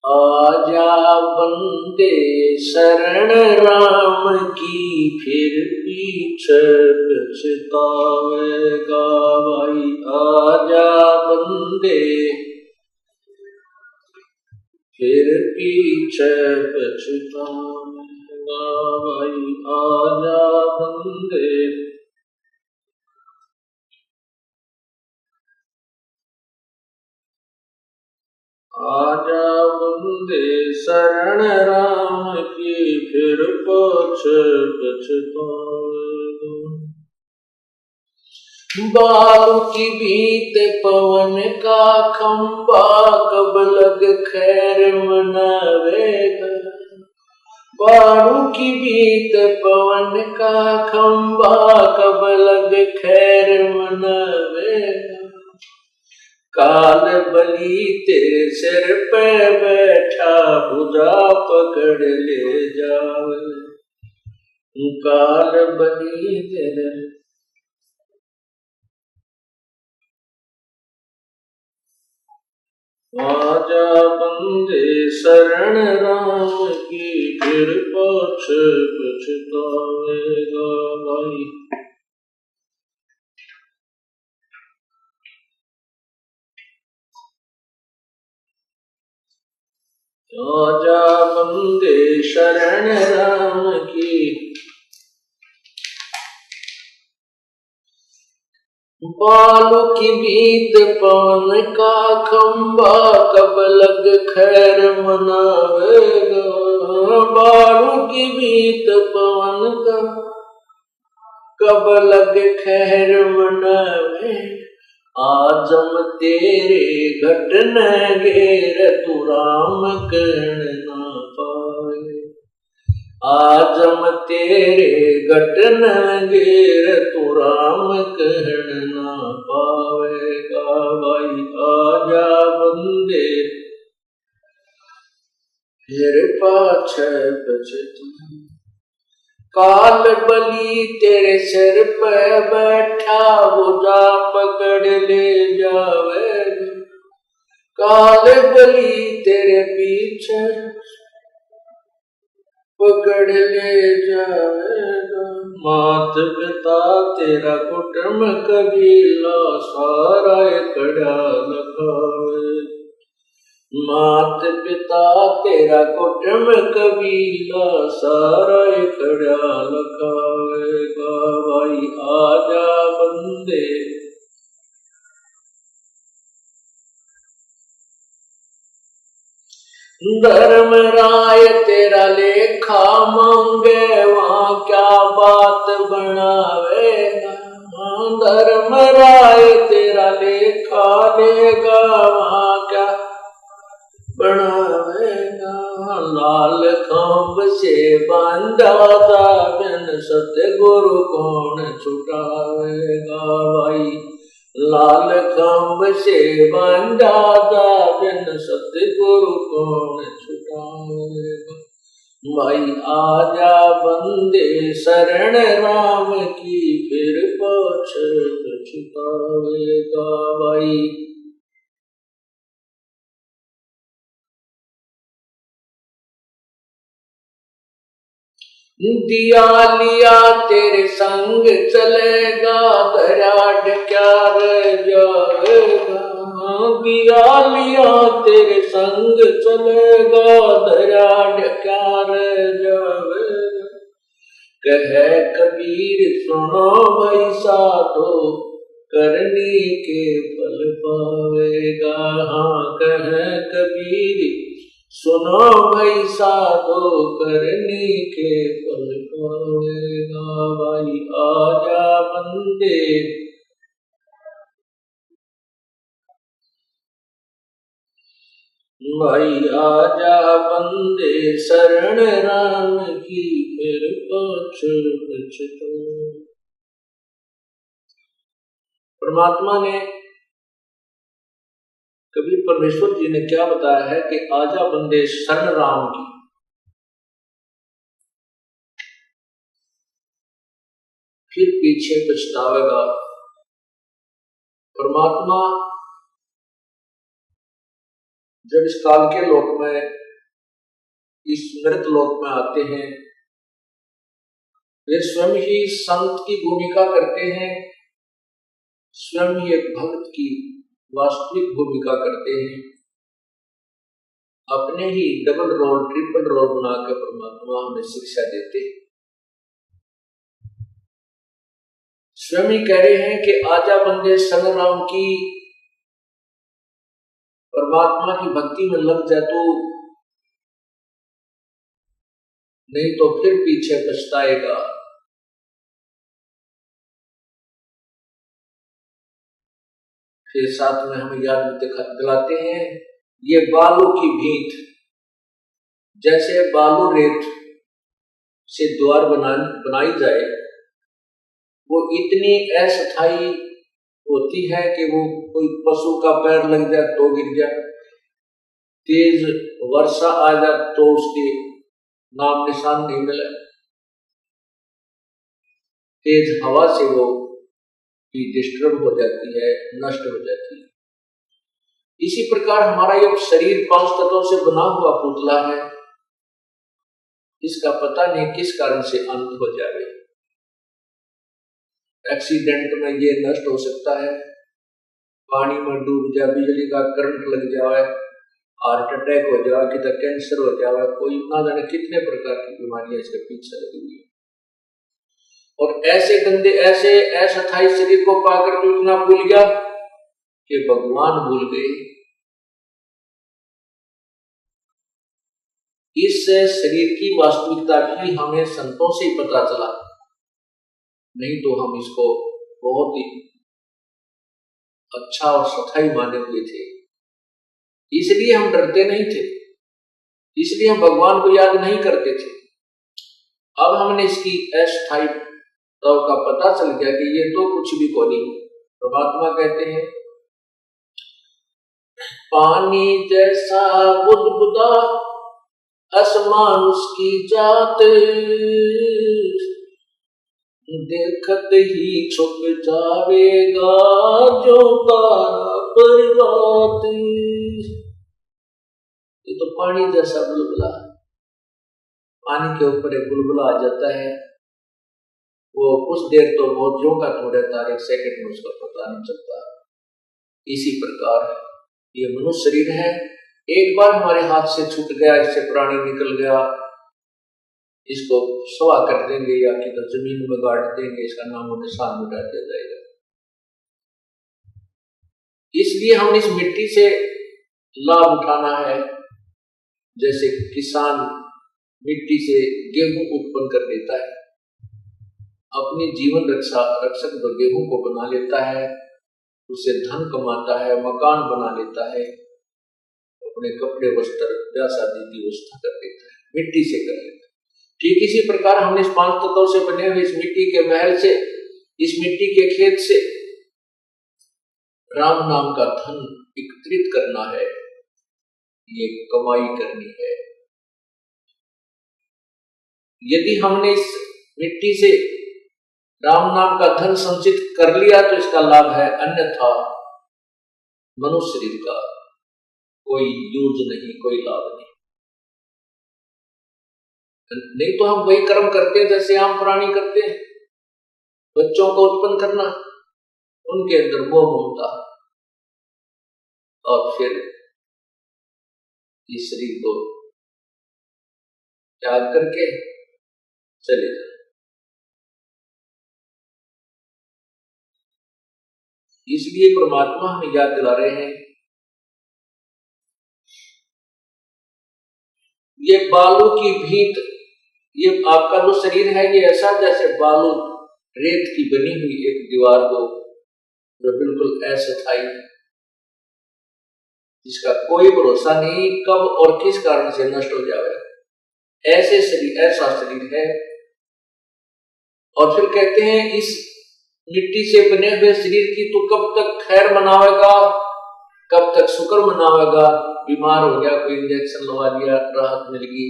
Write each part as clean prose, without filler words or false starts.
आजा बंदे शरण राम की, फिर पीछे पछतावेगा भाई। आजा बंदे फिर पीछे पछतावेगा भाई। आजा बंदे आजा बंदे शरण राम की, फिर पछतावेगा। बालू की बीत पवन का खंबा, कब लग खैर मनावेगा। बालू की बीत पवन का खंबा, कब लग खैर मनावेगा। काल बली तेरे सिर पे बैठा, भुजा पकड़ ले जावे। काल बली तेरे आजा बंदे शरण राम की, फिर पछतावेगा भाई। आजा बंदे शरण राम की, बालू की बीत पवन का खंबा, कब लग खैर मनावेगा। बालू की बीत पवन का, कब लग खैर मनावे। आजम तेरे घट न घेर, तू राम कर्ण ना पाए। आजम तेरे घट न घेर, तू राम कर्ण ना पावेगा भाई। आजा बंदे फिर पाछे पछता। काल बली तेरे सिर पे बैठा, भुजा पकड़ ले जावेगा। काल बली तेरे पीछे पकड़ ले जावेगा। मात पिता तेरा कुटुंब कबीला, सारा कड़ा लखावे। मात पिता तेरा कुटुंब कबीला, सारा कड़ा लखावेगा भाई। आजा बंदे धर्मराय तेरा लेखा मांगे, वहां क्या बात बनावेगा। धर्मराय तेरा लेखा लेगा, वहां क्या बनावेगा। लाल खंभ से बांधा था, बिन सतगुरु कौन छुटावेगा भाई। लाल खंभ से बांधा था, बिन सतगुरु कौन छुटावेगा भाई। आजा बंदे शरण राम की, फिर पछतावेगा भाई। दिया लिया तेरे संग चलेगा, दराड क्या रह जाएगा। दिया लिया तेरे संग चलेगा, दराड क्या रह जाएगा। कहे कबीर सुनो भाई साधो, करनी के फल पावेगा। हाँ कहे कबीर सुनो भाई साधो, करनी के फल पावेगा भाई। आजा बंदे भाई, आजा बंदे शरण राम की, फिर पछता। परमात्मा ने कबीर परमेश्वर जी ने क्या बताया है कि आजा बंदे शरण राम की, फिर पीछे पछतावेगा। परमात्मा जब इस काल के लोक में, इस मृत लोक में आते हैं, वे स्वयं ही संत की भूमिका करते हैं, स्वयं ही एक भक्त की वास्तविक भूमिका करते हैं। अपने ही डबल रोल ट्रिपल रोल बनाकर परमात्मा हमें शिक्षा देते हैं। स्वयं ही कह रहे हैं कि आजा बंदे संग राम की, परमात्मा की भक्ति में लग जा तू, नहीं तो फिर पीछे पछताएगा। फिर साथ में हम याद दिलाते हैं, ये बालू की भींत, जैसे बालू रेत से द्वार बनाई जाए, वो इतनी अस्थायी होती है कि वो कोई पशु का पैर लग जाए तो गिर जाए, तेज वर्षा आ जाए तो उसके नाम निशान नहीं मिले, तेज हवा से वो भी डिस्टर्ब हो जाती है, नष्ट हो जाती है। इसी प्रकार हमारा ये शरीर 5 तत्वों से बना हुआ पुतला है, इसका पता नहीं किस कारण से अंत हो जाए। एक्सीडेंट में ये नष्ट हो सकता है, पानी में डूब जाए, बिजली का करंट लग जाए, हार्ट अटैक हो जाए, कितना कैंसर हो जाए, कोई ना जाने कितने प्रकार की बीमारियां इसके पीछे लगी हुई है। और ऐसे गंदे, ऐसे अस्थायी शरीर को पाकर तो इतना भूल गया कि भगवान भूल गए। इस शरीर की वास्तविकता भी हमें संतों से ही पता चला, नहीं तो हम इसको बहुत ही अच्छा और सथाई माने हुए थे। इसलिए हम डरते नहीं थे, इसलिए हम भगवान को याद नहीं करते थे। अब हमने इसकी अस्थायी तो का पता चल गया कि ये तो कुछ भी को नहीं। परमात्मा कहते हैं, पानी जैसा बुदबुदा आसमान उसकी जात, देखत ही छुप जावेगा जो तारा पर्वत। ये तो पानी जैसा बुलबुला, पानी के ऊपर एक बुलबुला आ जाता है, वो कुछ देर तो मौजों का तो रहता है, 1 सेकंड में उसका पता नहीं चलता। इसी प्रकार ये मनुष्य शरीर है, एक बार हमारे हाथ से छूट गया, इससे प्राणी निकल गया, इसको सवा कर देंगे या कि तो जमीन में गाड़ देंगे, इसका नाम और निशान मिटा दिया जाएगा। इसलिए हम इस मिट्टी से लाभ उठाना है। जैसे किसान मिट्टी से गेहूं उत्पन्न कर देता है, अपनी जीवन रक्षक गेहूं को बना लेता है, उससे धन कमाता है, मकान बना लेता है, अपने कपड़े वस्त्र ब्याह शादी की व्यवस्था कर देता है, मिट्टी से कर लेता है। ठीक इसी प्रकार हमने इस 5 तत्वों से बने हुए इस मिट्टी के महल से, इस मिट्टी के खेत से राम नाम का धन एकत्रित करना है, ये कमाई करनी है। यदि हमने इस मिट्टी से राम नाम का धन संचित कर लिया तो इसका लाभ है, अन्यथा मनुष्य शरीर का कोई यूज नहीं, कोई लाभ नहीं। नहीं तो हम वही कर्म करते हैं जैसे आम प्राणी करते हैं, बच्चों को उत्पन्न करना, उनके अंदर मोह ममता, और फिर इस शरीर को त्याग करके चले जाए। इसलिए परमात्मा हमें याद दिला रहे हैं, ये बालू की भींत, ये आपका जो शरीर है ये ऐसा जैसे बालू रेत की बनी हुई एक दीवार को, जो बिल्कुल अस्थायी, जिसका कोई भरोसा नहीं कब और किस कारण से नष्ट हो जाए, ऐसे शरीर, ऐसा शरीर है। और फिर कहते हैं, इस मिट्टी से बने हुए शरीर की तो कब तक खैर मनावेगा, कब तक शुक्र मनावेगा। बीमार हो गया, कोई इंजेक्शन लगा दिया, राहत मिल गई,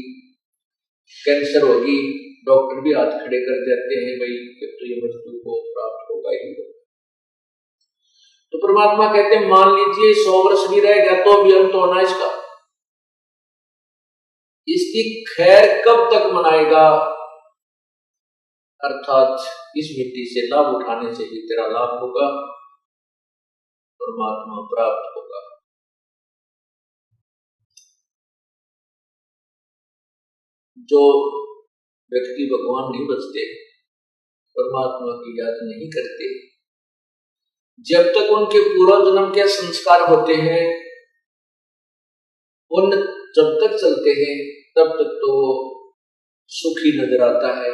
कैंसर होगी, डॉक्टर भी हाथ खड़े कर देते हैं, भाई तो ये मृत्यु को प्राप्त होगा ही। तो परमात्मा कहते हैं, मान लीजिए 100 वर्ष भी रह गया तो भी अंत होना इसका, इसकी खैर कब तक मनाएगा, अर्थात इस मिट्टी से लाभ उठाने से ही तेरा लाभ होगा, परमात्मा प्राप्त होगा। जो व्यक्ति भगवान नहीं बचते, परमात्मा की याद नहीं करते, जब तक उनके पूर्व जन्म के संस्कार होते हैं, उन जब तक चलते हैं तब तक तो सुखी नजर आता है,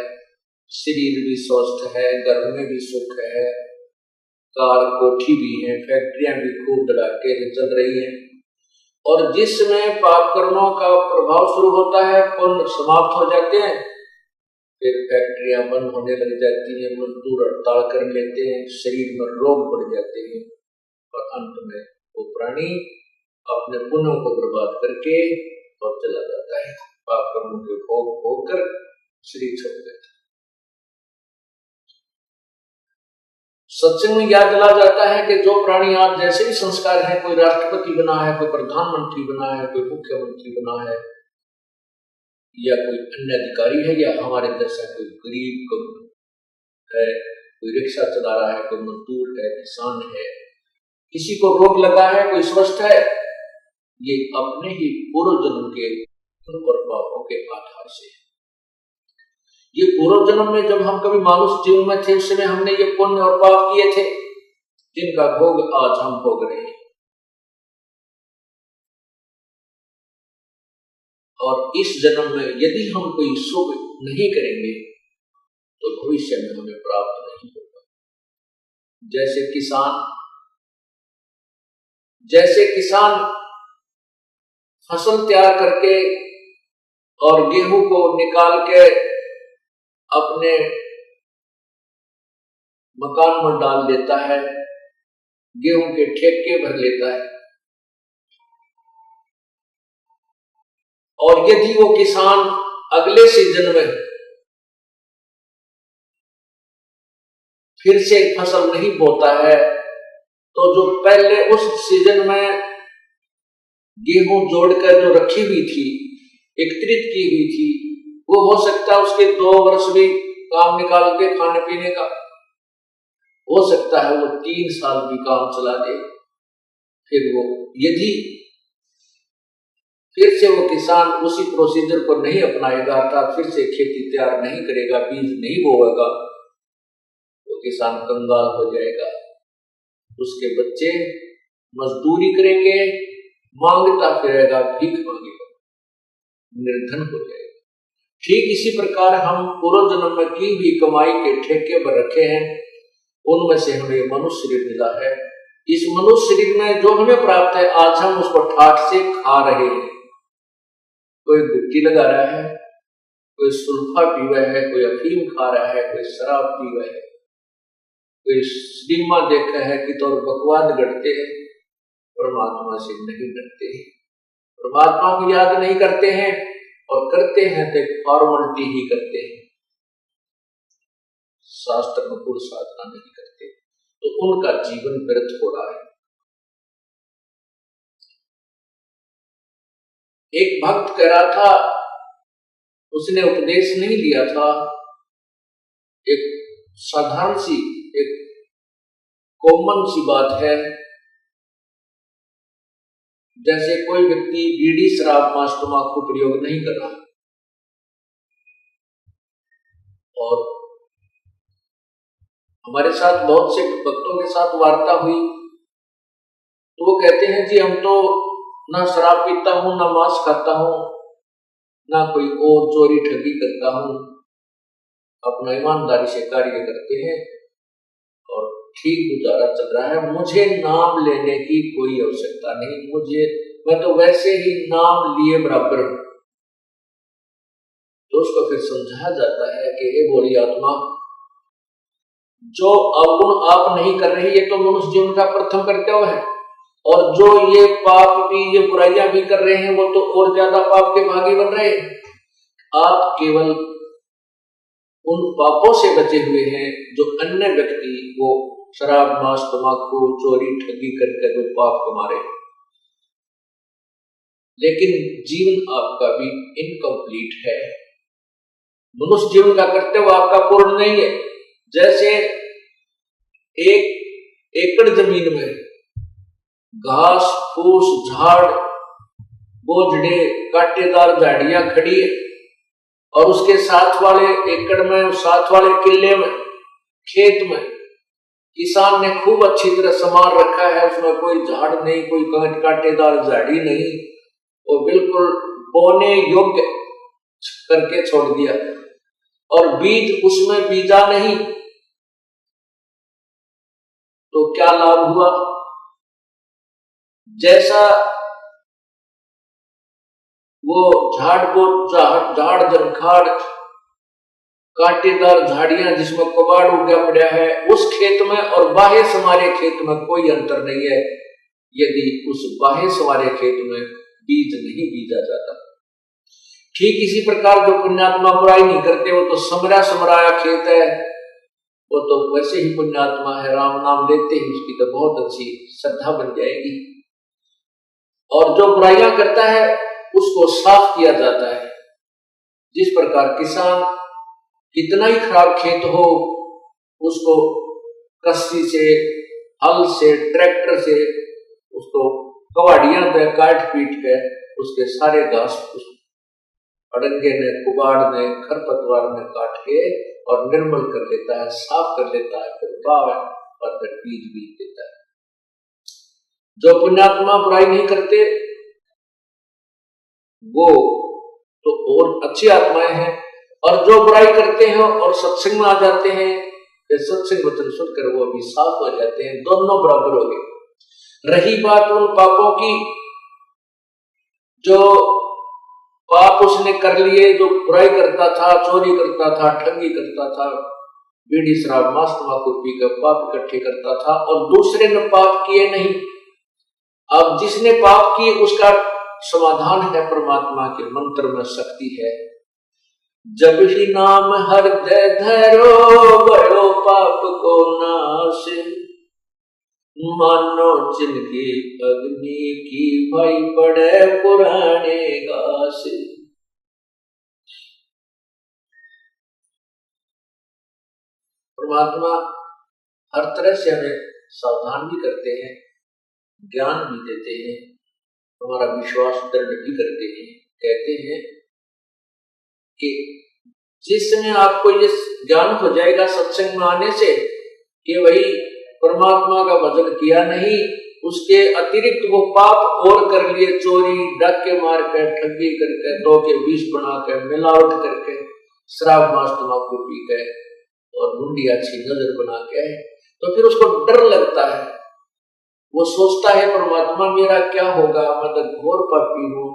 शरीर भी स्वस्थ है, घर में भी सुख है, कार कोठी भी है, फैक्ट्रियां भी खूब धड़ाके से चल रही हैं। और जिस समय पाप कर्मों का प्रभाव शुरू होता है, पुण्य समाप्त हो जाते हैं, फिर फैक्ट्रियां बंद होने लग जाती हैं, मजदूर हड़ताल कर लेते हैं, शरीर में रोग बढ़ जाते हैं, और अंत में वो प्राणी अपने पुण्यों को बर्बाद करके और चला जाता है, पाप कर्मों के भोग होकर शरीर छोड़ देता है। सत्संग में याद दिला जाता है कि जो प्राणी आज जैसे भी संस्कार है, कोई राष्ट्रपति बना है, कोई प्रधानमंत्री बना है, कोई मुख्यमंत्री बना है, या कोई अन्य अधिकारी है, या हमारे जैसा कोई गरीब है, कोई रिक्शा चला रहा है, कोई मजदूर है, किसान है, किसी को रोग लगा है, कोई स्वस्थ है, ये अपने ही पूर्व जन्म के और पापों के आधार से। ये पूर्व जन्म में जब हम कभी मानुष जीवन में थे, उस समय हमने ये पुण्य और पाप किए थे, जिनका भोग आज हम भोग रहे हैं। और इस जन्म में यदि हम कोई शुभ नहीं करेंगे तो भविष्य में हमें प्राप्त नहीं होगा। जैसे किसान फसल तैयार करके और गेहूं को निकाल के अपने मकान में डाल देता है, गेहूं के ठेके भर लेता है, और यदि वो किसान अगले सीजन में फिर से फसल नहीं बोता है, तो जो पहले उस सीजन में गेहूं जोड़कर जो रखी हुई थी, एकत्रित की हुई थी, वो हो सकता है उसके 2 वर्ष भी काम निकाल के खाने पीने का, हो सकता है वो 3 साल भी काम चला दे। फिर वो यदि फिर से वो किसान उसी प्रोसीजर को नहीं अपनाएगा, अर्थात फिर से खेती तैयार नहीं करेगा, बीज नहीं बोएगा, तो किसान कंगाल हो जाएगा, उसके बच्चे मजदूरी करेंगे, मांगता फिरेगा, भीख मांगेगा, निर्धन हो जाएगा। ठीक इसी प्रकार हम पूर्व जन्म में की हुई कमाई के ठेके पर रखे हैं, उनमें से हमें मनुष्य शरीर मिला है। इस मनुष्य शरीर में जो हमें प्राप्त है, आज हम उसको ठाठ से खा रहे हैं। कोई गुटकी लगा रहा है, कोई सुल्फा पी रहा है, कोई अफीम खा रहा है, कोई शराब पी रहा है, कोई सिनेमा देखा है कि तो बकवाद गढ़ते हैं, परमात्मा से नहीं डरते हैं, परमात्मा को याद नहीं करते हैं, और करते हैं तो फॉर्मेलिटी ही करते हैं, शास्त्र अनुकूल साधना नहीं करते, तो उनका जीवन व्यर्थ हो रहा है। एक भक्त कह रहा था, उसने उपदेश नहीं लिया था, एक साधारण सी एक कॉमन सी बात है, जैसे कोई व्यक्ति बीड़ी शराब मांस तंबाकू प्रयोग नहीं कर रहा, और हमारे साथ बहुत से भक्तों के साथ वार्ता हुई, तो वो कहते हैं जी हम तो ना शराब पीता हूं, ना मांस खाता हूं, ना कोई और चोरी ठगी करता हूं, अपना ईमानदारी से कार्य करते हैं और ठीक गुजारा चल रहा है, मुझे नाम लेने की कोई आवश्यकता नहीं, मैं तो वैसे ही नाम लिए बराबर हूं। तो उसको फिर समझाया जाता है कि हे भोली आत्मा, जो अवगुण आप नहीं कर रही, ये तो मनुष्य जीवन का प्रथम कर्तव्य है, और जो ये पाप भी, ये बुराइयां भी कर रहे हैं, वो तो और ज्यादा पाप के भागी बन रहे हैं। आप केवल उन पापों से बचे हुए हैं जो अन्य व्यक्ति वो शराब मांस तंबाकू चोरी ठगी करके जो पाप कमा रहे हैं। लेकिन जीवन आपका भी इनकम्प्लीट है। मनुष्य जीवन का कर्तव्य आपका पूर्ण नहीं है। जैसे एक एकड़ जमीन में घास फूस झाड़ बोझड़े कांटेदार झाड़ियां खड़ी है और उसके साथ वाले एकड़ में, साथ वाले किले में, खेत में किसान ने खूब अच्छी तरह संभाल रखा है, उसमें कोई झाड़ नहीं, कोई कांटेदार झाड़ी नहीं, वो बिल्कुल बोने योग्य करके छोड़ दिया और बीज उसमें बीजा नहीं, तो क्या लाभ हुआ? जैसा वो झाड़ जंखाड़ कांटेदार झाड़ियां जिसमें कबाड़ उगा पड़ा है उस खेत में और बाह्य समारे खेत में कोई अंतर नहीं है, यदि उस बाह्य समारे खेत में बीज नहीं बीजा जाता। ठीक इसी प्रकार जो पुण्यात्मा बुराई नहीं करते वो तो समरा समराया खेत है, वो तो वैसे ही पुण्यात्मा है, राम नाम लेते ही उसकी तो बहुत अच्छी श्रद्धा बन जाएगी। और जो बुराइयां करता है उसको साफ किया जाता है। जिस प्रकार किसान कितना ही खराब खेत हो उसको कस्सी से, हल से, ट्रैक्टर से उसको कवाड़ियां पे काट पीट के उसके सारे घास अड़ंगे ने, कुबाड़ ने, खरपतवार ने काट के और निर्मल कर लेता है, साफ कर लेता है, फिर बाव और फिर बीज बीज देता है। जो पुण्यात्मा बुराई नहीं करते वो तो और अच्छी आत्माएं हैं, और जो बुराई करते हैं और सत्संग में आ जाते हैं, फिर सत्संग वचन सुनकर वो भी साफ हो जाते हैं, दोनों बराबर हो गए। रही बात उन पापों की जो पाप उसने कर लिए, जो बुराई करता था, चोरी करता था, ठगी करता था, बीड़ी शराब मांस तंबाकू पीकर पाप इकट्ठे करता था और दूसरे ने पाप किए नहीं। अब जिसने पाप किए उसका समाधान है परमात्मा के मंत्र में शक्ति है। जब ही नाम हृदय धरो बड़ो पाप को नाश, मानो जिनकी अग्नि की भाई पड़े पुराने घास। परमात्मा हर तरह से हमें सावधान भी करते हैं, ज्ञान भी देते हैं, हमारा विश्वास दृढ़ भी करते हैं। कहते हैं कि जिस समय आपको ये ज्ञान हो जाएगा सत्संग में आने से कि वही परमात्मा का भजन किया नहीं, उसके अतिरिक्त वो पाप और कर लिए, चोरी डाके मार कर, ठगी करके, दो के 20 बना कर, मिलावट करके, शराब मांस तंबाकू पी के और मुंडी अच्छी नजर बना के, तो फिर उसको डर लगता है। वो सोचता है परमात्मा मेरा क्या होगा, मैं तो घोर पापी हूँ,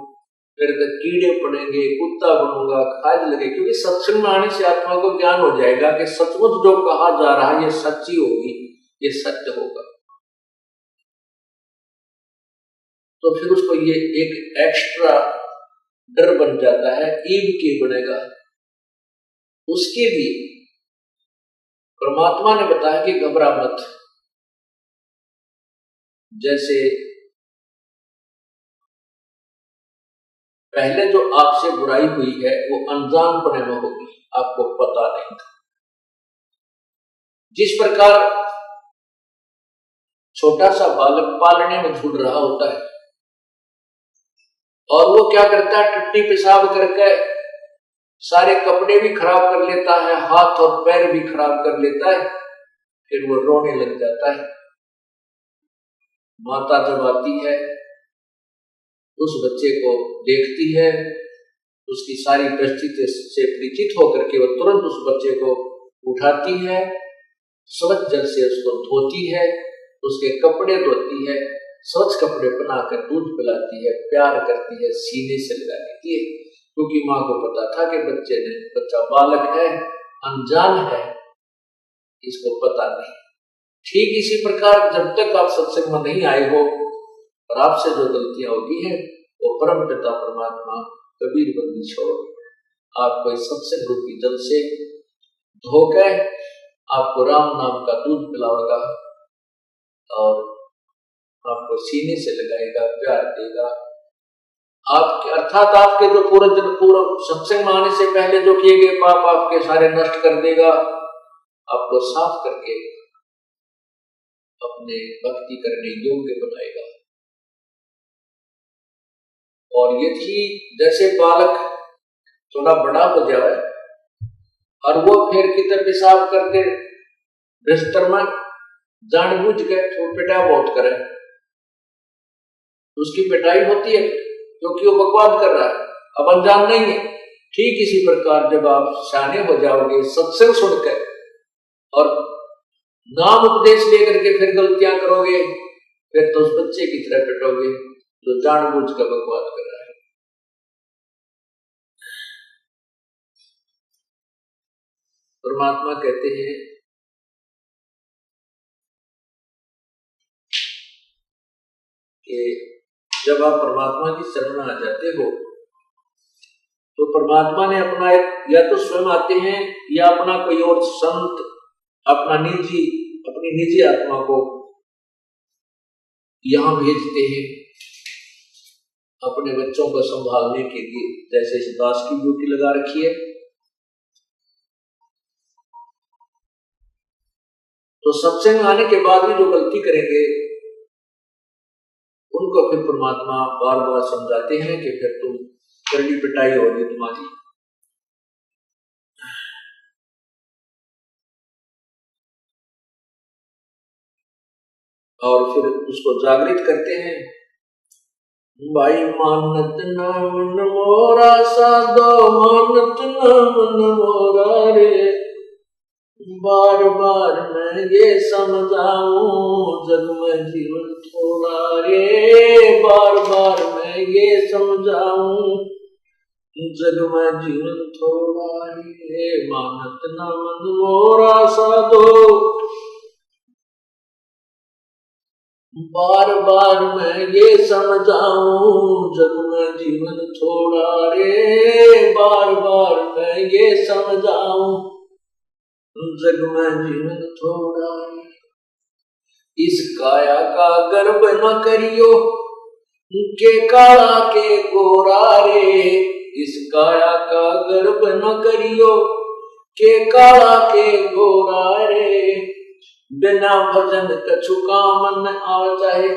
मेरे तो कीड़े पड़ेंगे, कुत्ता बनूंगा, खाज लगे। क्योंकि सत्संग में आने से आत्मा को ज्ञान हो जाएगा कि सचमुच जो कहा जा रहा है ये सच्ची होगी, ये सत्य होगा। तो फिर उसको ये एक एक्स्ट्रा डर बन जाता है, ईब के बनेगा। उसके लिए परमात्मा ने बताया कि घबरा मत। जैसे पहले जो आपसे बुराई हुई है वो अनजानपने में होगी, आपको पता नहीं था। जिस प्रकार छोटा सा बालक पालने में झूल रहा होता है और वो क्या करता है, टट्टी पेशाब करके सारे कपड़े भी खराब कर लेता है, हाथ और पैर भी खराब कर लेता है, फिर वो रोने लग जाता है। माता जब आती है उस बच्चे को देखती है, उसकी सारी परिस्थिति से परिचित होकर के वो तुरंत उस बच्चे को उठाती है, स्वच्छ जल से उसको धोती है, उसके कपड़े धोती है, स्वच्छ कपड़े बनाकर दूध पिलाती है, प्यार करती है, सीने से लगा देती है। क्योंकि माँ को पता था कि बच्चा बालक है, अनजान है, इसको पता नहीं। ठीक इसी प्रकार जब तक आप सत्संग में नहीं आए हो और आपसे जो गलतियां होती हैं वो परम पिता परमात्मा कबीर बंदी छोड़ आपको इस सत्संग रूपी जल से धोकर आपको राम नाम का दूध पिलाएगा और आपको सीने से लगाएगा, प्यार देगा। आपके अर्थात आपके जो पूर्व सत्संग में आने से पहले जो किए गए पाप आपके सारे नष्ट कर देगा, आपको साफ करके अपने भक्ति करने योग्य बनाएगा। और यदि जैसे बालक थोड़ा बड़ा हो जाए और वो फिर किधर पेशाब करके बिस्तर में जानबूझ के तो पिटाई बहुत करे, उसकी पिटाई होती है क्योंकि वो बकवाद कर रहा है, अब अनजान नहीं है। ठीक इसी प्रकार जब आप शाने हो जाओगे सत्संग सुनकर और नाम उपदेश लेकर के फिर गलतियां करोगे, फिर तो उस बच्चे की तरह पिटोगे जो जानबूझ कर बकवाद कर रहा है। परमात्मा कहते हैं कि जब आप परमात्मा की शरण में आ जाते हो तो परमात्मा ने अपना या तो स्वयं आते हैं या अपना कोई और संत अपनी निजी आत्मा को यहां भेजते हैं अपने बच्चों को संभालने के लिए। जैसे इस दास की ड्यूटी लगा रखी है, तो सत्संग आने के बाद भी जो गलती करेंगे उनको फिर परमात्मा बार बार समझाते हैं कि फिर तुम करनी पिटाई होगी तुम्हारी। और फिर उसको जागृत करते हैं, भाई मानत ना मन मोरा साधो, मानत ना मन मोरा रे, बार बार मैं ये समझाऊं जग में जीवन थोड़ा रे, बार बार मैं ये समझाऊं जग में जीवन थोड़ा रे, मानत ना मन मोरा साधो, बार बार मैं ये समझाऊं जग में जीवन थोड़ा रे, बार बार मैं ये समझाऊं जग में जीवन थोड़ा। इस काया का गर्व न करियो के काला के गोरा रे, इस काया का गर्व न करियो के काला के गोरा रे, बिना भजन कछु काम न आव चाहे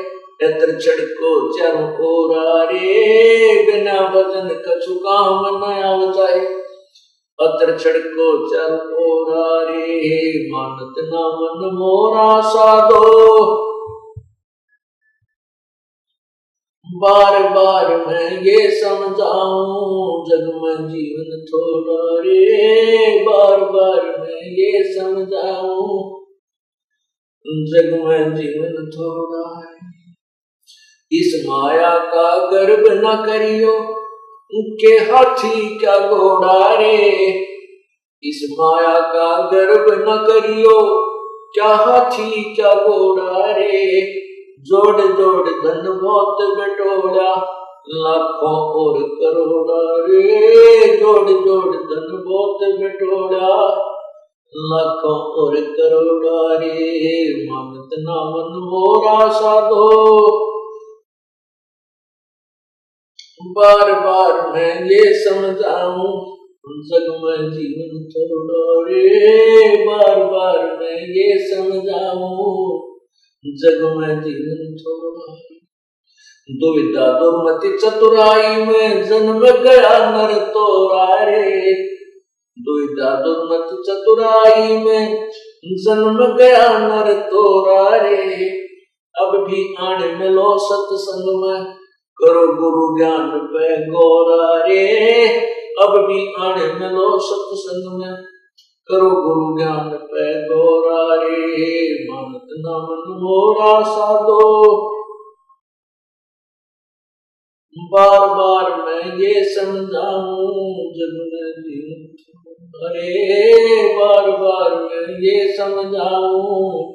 एतर छड़को चारों ओरा रे, बिना भजन कछु काम न आव चाहे अतर छड़को चल ओरा रे, मानत ना मन मोरा साधो, बार बार मैं ये समझाऊं जग में जीवन थोड़ा रे, बार बार मैं ये समझाऊं जग में जीवन थोड़ा है। इस माया का गर्व न करियो के हाथी क्या घोड़ा रे, इस माया का गर्व न करियो क्या हाथी क्या घोड़ा रे, जोड़ जोड़ धन बहुत बटोरा लाखों और करोड़ा रे, जोड़ जोड़ धन बहुत बटोरा लाखों और करोड़ा रे, मानत ना मन मोरा साधो, बार बार मैं ये समझाऊं जग में जीवन थोड़ा रे, बार बार मैं ये समझाऊं जग में जीवन थोड़ा। दुविधा दुर्मति चतुराई में जन्म गया नर तोरा रे, दुविधा दुर्मति चतुराई में जन्म गया नर तोरा रे, अब भी आने मिलो सत्संग में करो गुरु ज्ञान पे गौरा रे, अब भी आने मिलो सत्संग में करो गुरु ज्ञान पे गौरा रे, मानत ना मन मोरा साधो, बार बार मैं ये समझाऊं जग में जीवन अरे, बार बार मैं ये समझाऊं।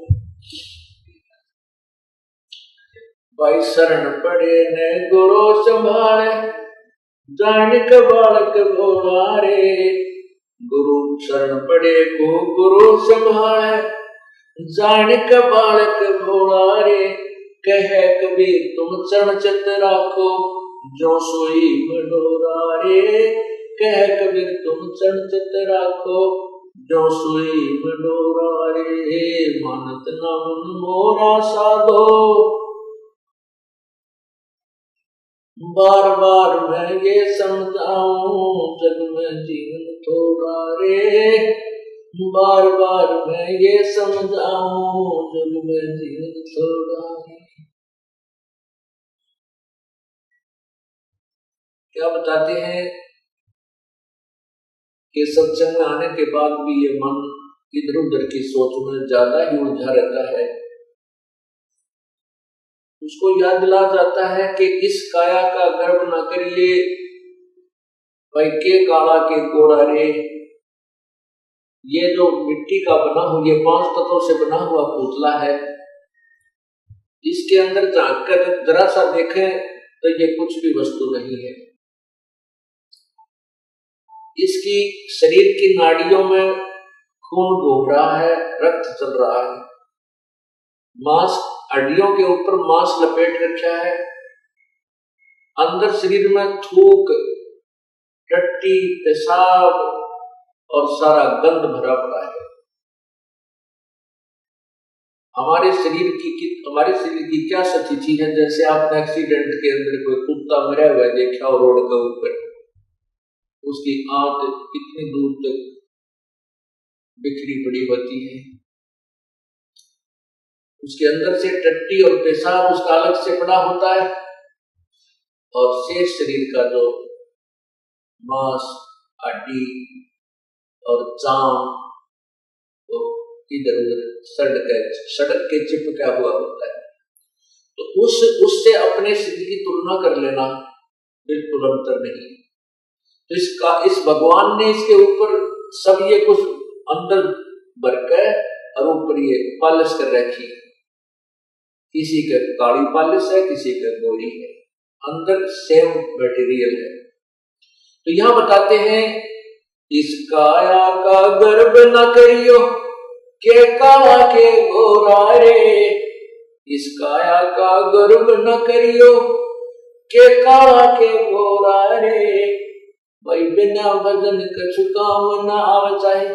भाई शरण पड़े ने गुरु संभाले जानिक बालक भोला रे, गुरु शरण पड़े को गुरु संभाले जानिक बालक भोला रे, कहे कबीर तुम चरण चित राखो जो सोई मडोरा रे, कह कबीर तुम चढ़ चित राखो। जो सोई मडोरा रे, मानत ना मन मोरा साधो। बार बार मैं ये समझाऊं, जग में जीवन थोड़ा रे। बार बार मैं ये समझाऊं, जग में जीवन थोड़ा रे। क्या बताते हैं कि सत्संग में आने के बाद भी ये मन इधर उधर की सोच में ज्यादा ही उलझा रहता है। उसको याद दिला जाता है कि इस काया का गर्व न करिए, भाई के काला के गोरा रे। ये जो मिट्टी का बना हुआ, ये 5 तत्वों से बना हुआ पुतला है, इसके अंदर झांक कर जरा सा देखें तो ये कुछ भी वस्तु नहीं है। इसकी शरीर की नाड़ियों में खून घूम रहा है, रक्त चल रहा है, मांस हड्डियों के ऊपर मांस लपेट रखा है, अंदर शरीर में थूक, टट्टी, पेशाब और सारा गंध भरा पड़ा है। हमारे शरीर की क्या स्थिति है? जैसे आपने एक्सीडेंट के अंदर कोई कुत्ता मरा हुआ देखा और रोड के ऊपर, उसकी आंत कितनी दूर तक बिखरी पड़ी होती है, उसके अंदर से टट्टी और पेशाब उसका अलग से पड़ा होता है, और शेष शरीर का जो मांस, हड्डी और चाम तो इधर उधर सड़क के चिपका हुआ होता है। तो उससे अपने शरीर की तुलना कर लेना बिल्कुल अंतर नहीं। तो इस भगवान ने इसके ऊपर सब ये कुछ अंदर भर के और ऊपर ये पालिश कर रखी है। किसी का काली पालिश है, किसी का गोरी है, अंदर सेम मटेरियल है। तो यहां बताते हैं, इस काया का गर्व न करियो, के काला के गोरा रे। इस काया का गर्व न करियो, के काला के गोरा रे। भाई बिना भजन कछु काम न आवे चाहे,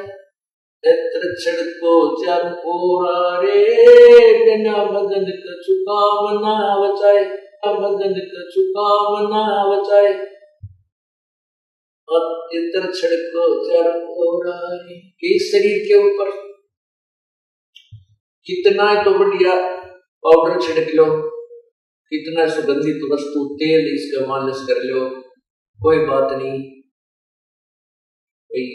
नेत्र छिड़को चारों ओरा रे। बिना भजन कछु काम न आवे चाहे, भजन कछु काम न आवे चाहे, और नेत्र छिड़को चारों ओरा रे। इस शरीर के ऊपर कितना तो बढ़िया पाउडर छिड़क लो, कितना सुगंधित वस्तु तेल इसका मालिश कर लो, कोई बात नहीं। भाई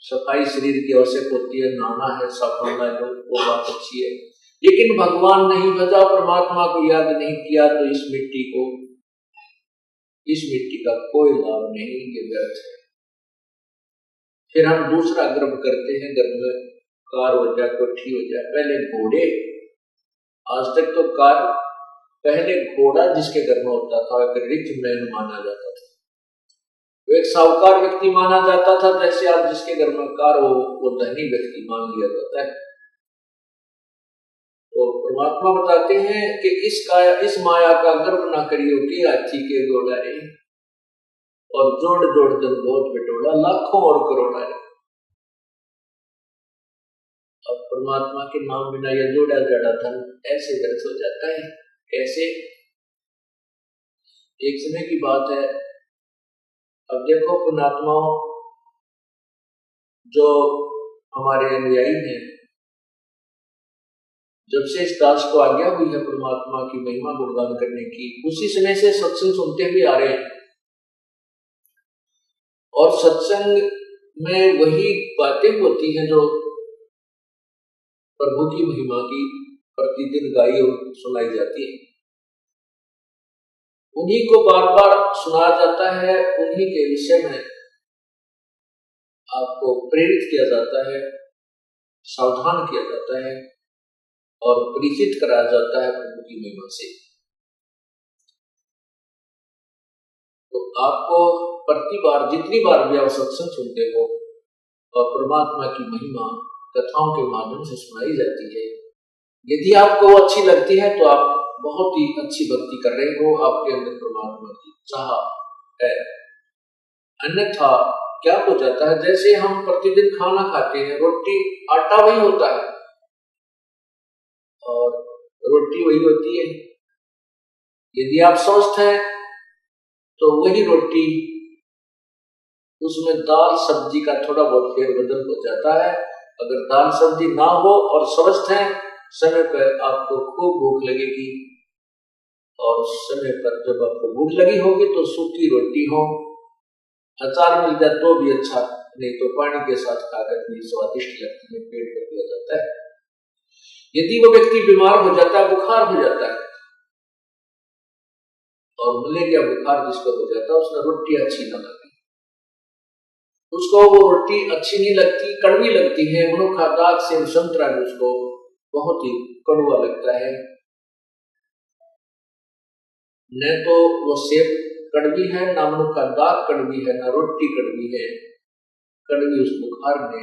सफाई शरीर की आवश्यक होती है, नहाना है, साबुन ला लो, वो बात अच्छी है। लेकिन भगवान नहीं भजा, परमात्मा को याद नहीं किया, तो इस मिट्टी का कोई लाभ नहीं, ये व्यर्थ है। फिर हम दूसरा गर्व करते हैं, घर में कार हो जाए, कोठी हो जाए। पहले घोड़े, आज तक तो कार, पहले घोड़ा जिसके घर में होता था एक रिच मैन माना जाता था, वो एक साहूकार व्यक्ति माना जाता था। जैसे आज जिसके घर में कार हो वो धनी व्यक्ति मान लिया जाता है। तो परमात्मा बताते हैं कि इस माया का गर्व ना करियो, कि हाथी के घोड़ा रे, और जोड़ जोड़ जन बहुत बिटोड़ा, लाखों और करोड़ा रे। अब परमात्मा के नाम बिना यह जोड़ा जड़ा धन ऐसे व्यर्थ हो जाता है। कैसे? एक समय की बात है, अब देखो पुण्यात्माओं, जो हमारे अनुयायी हैं, जब से इस दास को आज्ञा हुई है परमात्मा की महिमा गुणगान करने की, उसी समय से सत्संग सुनते हुए आ रहे हैं। और सत्संग में वही बातें होती हैं जो प्रभु की महिमा की प्रतिदिन गाई और सुनाई जाती है। उन्हीं को बार बार सुनाया जाता है, उन्हीं के विषय में आपको प्रेरित किया जाता है, सावधान किया जाता है और परिचित कराया जाता है प्रभु की महिमा से। तो आपको प्रति बार, जितनी बार भी आप सत्संग सुनते हो और परमात्मा की महिमा कथाओं के माध्यम से सुनाई जाती है, यदि आपको अच्छी लगती है तो आप बहुत ही अच्छी भक्ति कर रहे हो, आपके अंदर परमात्मा की चाह है। अन्यथा क्या हो जाता है, जैसे हम प्रतिदिन खाना खाते हैं, रोटी आटा वही होता है और रोटी वही होती है। यदि आप स्वस्थ हैं तो वही रोटी, उसमें दाल सब्जी का थोड़ा बहुत फेरबदल हो जाता है। अगर दाल सब्जी ना हो और स्वस्थ हैं, समय पर आपको खूब भूख लगेगी और समय पर जब आपको भूख लगी होगी तो सूखी रोटी हो, अचार मिल जाए तो भी अच्छा, नहीं तो पानी के साथ खाकर भी स्वादिष्ट लगती है, पेट भर दिया जाता है। यदि वो व्यक्ति बीमार हो जाता है, बुखार हो जाता है और मलेरिया बुखार जिसको हो जाता है, उसमें रोटी अच्छी ना लगती, उसको वो रोटी अच्छी नहीं लगती, कड़वी लगती है। मनुखा दाग से संतरा उसको बहुत ही कड़वा लगता है। न तो वो सेब कड़वी है, ना मनुखा दाग कड़वी है, ना रोटी कड़वी है। कड़वी उस बुखार ने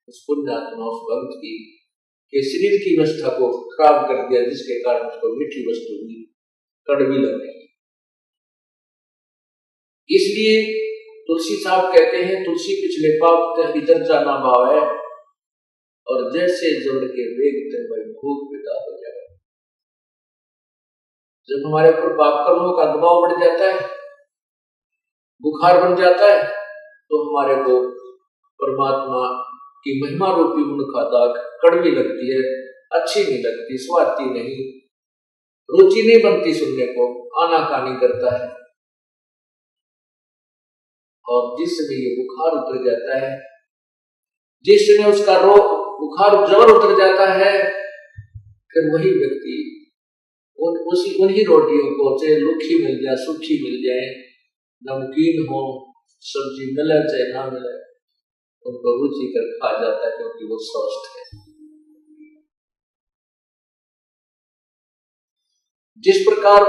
उस पुण्यात्मा, उस भक्त की के शरीर की व्यवस्था को खराब कर दिया, जिसके कारण उसको मीठी वस्तु भी कड़वी लग रही। इसलिए तुलसी साहब कहते हैं, तुलसी पिछले पाप तेरी चर्चा ना भावे और जैसे जड़ के वेग ते भूख पैदा हो जाए। जब हमारे ऊपर पाप कर्मों का दबाव बढ़ जाता है, बुखार बन जाता है, तो हमारे को परमात्मा की महिमा रूपी मनुखा दाग कड़वी लगती है, अच्छी नहीं लगती, स्वादती नहीं, रुचि नहीं बनती, सुनने को आनाकानी करता है। और जिस समय ये बुखार उतर जाता है, जिस समय उसका रोग बुखार जबर उतर जाता है, फिर वही व्यक्ति उन्हीं रोटियों को, चाहे लुखी मिल जाए, सूखी मिल जाए, नमकीन हो, सब्जी मिले चाहे ना मिले, उनको रुचि कर खा जाता है, क्योंकि वो स्वस्थ है। जिस प्रकार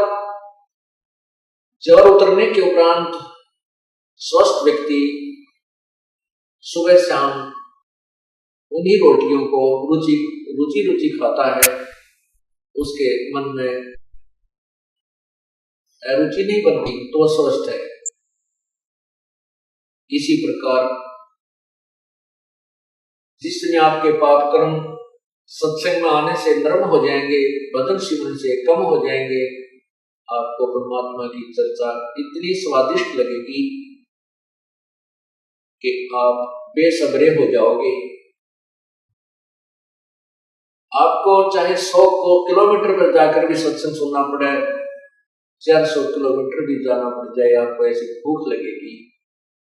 जबर उतरने के उपरांत स्वस्थ व्यक्ति सुबह शाम उन्हीं रोटियों को रुचि खाता है, उसके मन में रुचि नहीं बनती तो स्वस्थ है। इसी प्रकार जिस समय आपके पाप कर्म सत्संग में आने से नरम हो जाएंगे, भजन सिमरन से कम हो जाएंगे, आपको परमात्मा की चर्चा इतनी स्वादिष्ट लगेगी कि आप बेसब्रे हो जाओगे। आपको चाहे 100 किलोमीटर पर जाकर भी सत्संग सुनना पड़े, 400 किलोमीटर भी जाना पड़ जाए, आपको ऐसी भूख लगेगी,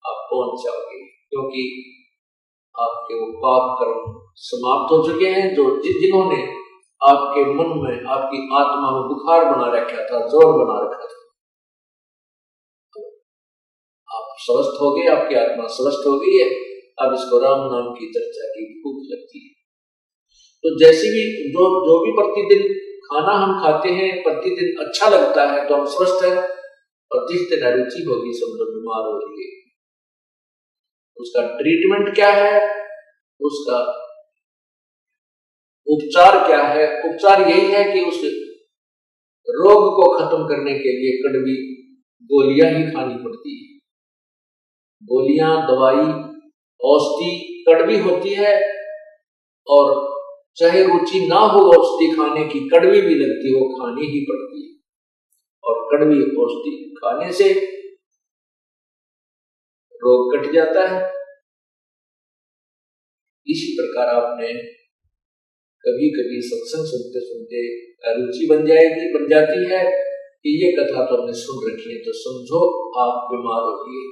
आप पहुंच जाओगे, क्योंकि आपके वो पाप कर्म समाप्त हो चुके हैं, जो जिन्होंने आपके मन में, आपकी आत्मा में बुखार बना रखा था, जोर बना रखा था। आप स्वस्थ हो गए, आपकी आत्मा स्वस्थ हो गई है। अब इसको राम नाम की चर्चा की भूख लगती है। तो जैसे भी जो भी प्रतिदिन खाना हम खाते हैं, प्रतिदिन अच्छा लगता है तो हम स्वस्थ हैं, और जिस दिन रुचि होगी समझो बीमार हो गए। उसका ट्रीटमेंट क्या है, उसका उपचार क्या है? उपचार यही है कि उस रोग को खत्म करने के लिए कड़वी गोलियां ही खानी पड़ती है। गोलियां, दवाई, औषधि कड़वी होती है, और चाहे रुचि ना हो औषधि खाने की, कड़वी भी लगती है, वो खानी ही पड़ती है। और कड़वी औषधि खाने से रोग कट जाता है। इसी प्रकार आपने कभी कभी सत्संग सुनते सुनते रुचि बन जाती है कि ये कथा तो हमने सुन रखी है, तो समझो आप बीमार हो गए,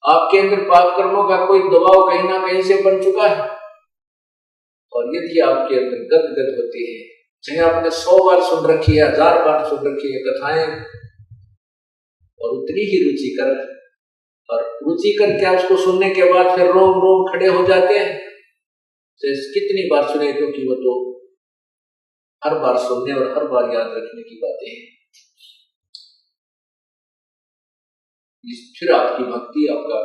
आपके अंदर पाप कर्मों का कोई दबाव कहीं ना कहीं से बन चुका है। और यदि आपके अंदर गदगद होती है, चाहे आपने 100 बार सुन रखी है, 1000 बार सुन रखी है कथाएं, और उतनी ही रुचिकर, और रुचिकर क्या, उसको सुनने के बाद फिर रोम रोम खड़े हो जाते हैं, कितनी बार सुने, क्योंकि वो तो हर बार सुनने और हर बार याद रखने की बातें हैं। फिर आपकी भक्ति, आपका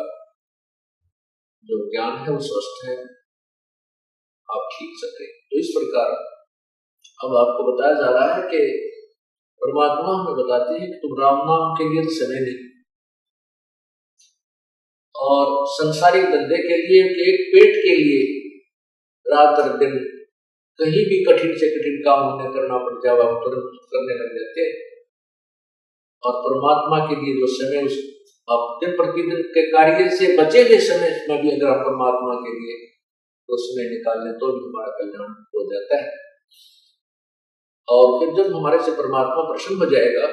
जो ज्ञान है वो स्वस्थ है, आप ठीक सके। तो इस प्रकार अब आपको बताया जा रहा है कि परमात्मा हमें बताते हैं कि तुम राम नाम के लिए समय नहीं, और संसारिक धंधे के लिए, एक पेट के लिए रात और दिन कहीं भी कठिन से कठिन काम हमें करना पड़ जाए हम तुरंत करने लग जाते हैं। और परमात्मा के लिए जो समय, उस आप दिन प्रतिदिन के कार्य से बचे हुए समय में भी अगर हम परमात्मा के लिए तो समय निकाल लें तो भी हमारा कल्याण हो जाता है। और फिर जब हमारे से परमात्मा प्रसन्न हो जाएगा